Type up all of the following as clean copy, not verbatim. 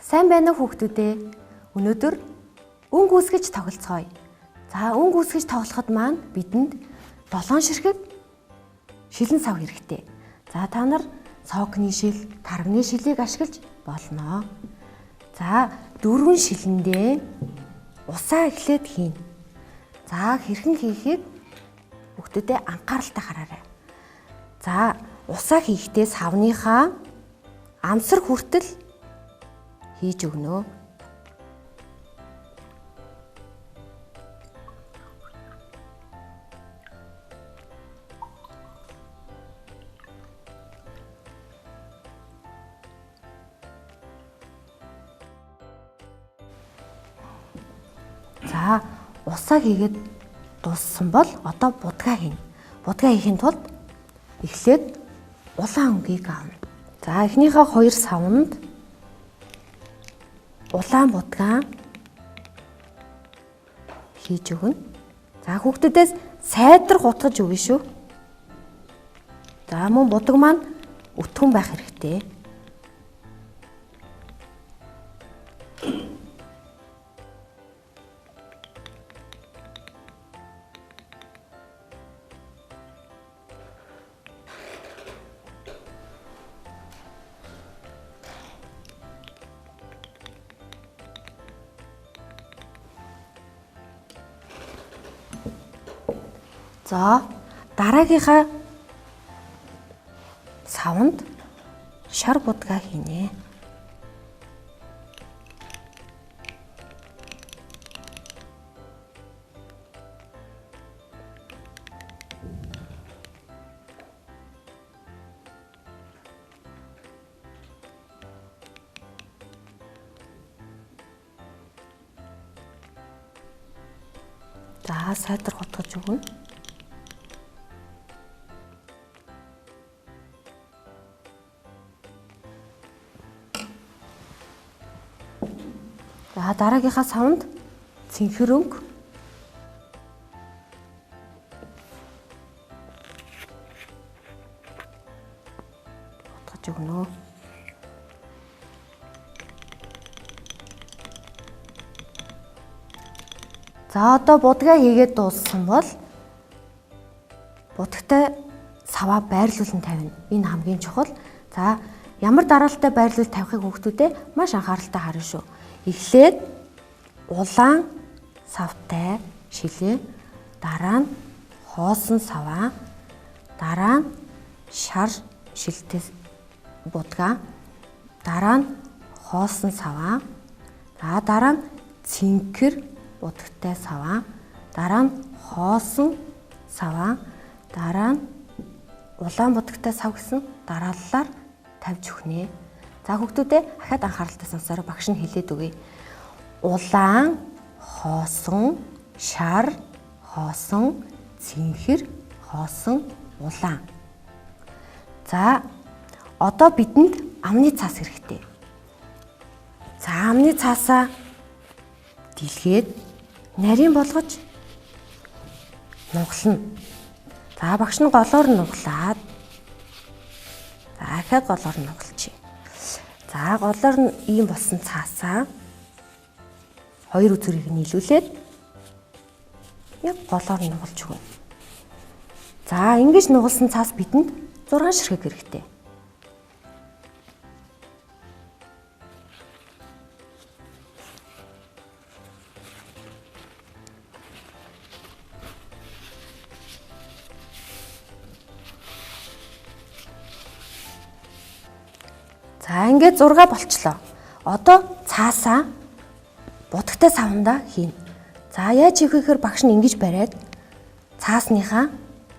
Сайн байна уу хүүхдүүдээ? Өнөөдөр өнгө үүсгэж тоглоцгоё. За өнгө үүсгэж тоглоход маань бидэнд 7 ширхэг шилэн сав хэрэгтэй. За та нар цоокны шил, тарганы шилийг ашиглаж болно. За 4 шилэндээ усаа эхлээд хийн. За хэрхэн хийхийг хүүхдүүдээ анхааралтай хараарай. За усаа хийхдээ савныхаа амсар хүртэл хийж өгнө. За усаа хийгээд дууссан бол одоо будгаа хийнэ. Будгаа хийхин тулд эхлээд улаан өнгийг аавна. За эхнийхээ 2 савнд улаан будгаа хийж өгнө. За хүүхдүүдээс сайдар гутгаж өгнө шүү. За мөн будаг маань өтгөн байх хэрэгтэй. За дараагийнхаа савнд шар будгаа хийнэ. За сайдар гутгаж өгнө. За дараагийнхаа савнд цэнхэр өнгө гутгаж өгнө. За одоо будгаа хийгээд дууссан бол будагтай саваа байрлуулан тавина. Энэ хамгийн чухал. За ямар дараалалтай байрлуул тавихыг хүүхдүүдээ маш анхааралтай харна шүү. Эхлээд улаан савтай шилээ, дараа нь хоосон саваа, дараа нь шар шилтэй будгаа, дараа нь хоосон саваа, дараа нь цэнхэр будагтай саваа, дараа нь хоосон саваа, дараа нь улаан будагтай сав гэсэн дарааллаар тавьж өгнө. За хүүхдүүдээ ахаад анхааралтай сонсороо багш нь хэлээд өгье. Улаан, хоосон, шар, хоосон, цэнхэр, хоосон, улаан. За одоо бидэнд амны цаас хэрэгтэй. За амны цаасаа дэлгээд нарийн болгож нугална. За багш нь голоор нуглаад ахаад голоор нугалчих. За голоор нь ийм болсон цаасаа 2 үзүүрийг нийлүүлээд яг голоор нугалж өгнө. За ингэж нугалсан цаас бидэнд 6 ширхэг хэрэгтэй. За ингээд 6 болчлоо. Одоо цаасаа будагтай савндаа хийнэ. За яаж хийх гэхээр багш нь ингэж бариад цаасныхаа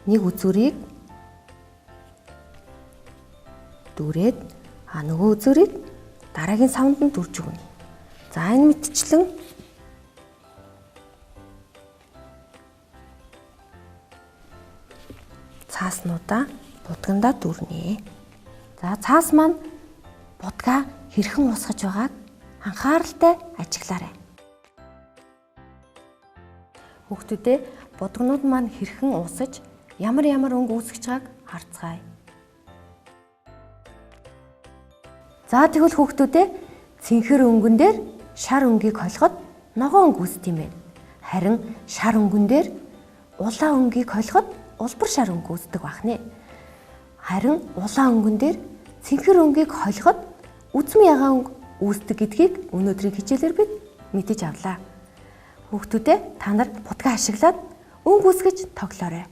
нэг үзүүрийг дүүрээд нөгөө үзүүрийг дараагийн савнд нь дүрж өгнө. За энэ мэтчлэн цааснуудаа будгандаа дүрнэ. За цаас маань будгаа хэрхэн усгаж байгааг анхааралтай ажиглаарай. Хүүхдүүдээ будгнууд маань хэрхэн усаж ямар өнгө үүсгэж байгааг харцгаая. За тэгвэл хүүхдүүдээ цэнхэр өнгөн дээр шар өнгийг холиход ногоон өнгө үүсдэг юм байна. Харин шар өнгөн дээр улаан өнгийг холиход улбар шар өнгө үүсдэг байна. Харин улаан өнгөн дээр цэнхэр өнгийг холиход үзм ягаан өнгө үүсдэг гэдгийг өнөөдрийн хичээлээр бид мэдэж авлаа. Хүүхдүүдээ та нар будгаа ашиглаад өнгө үүсгэж тоглоорой.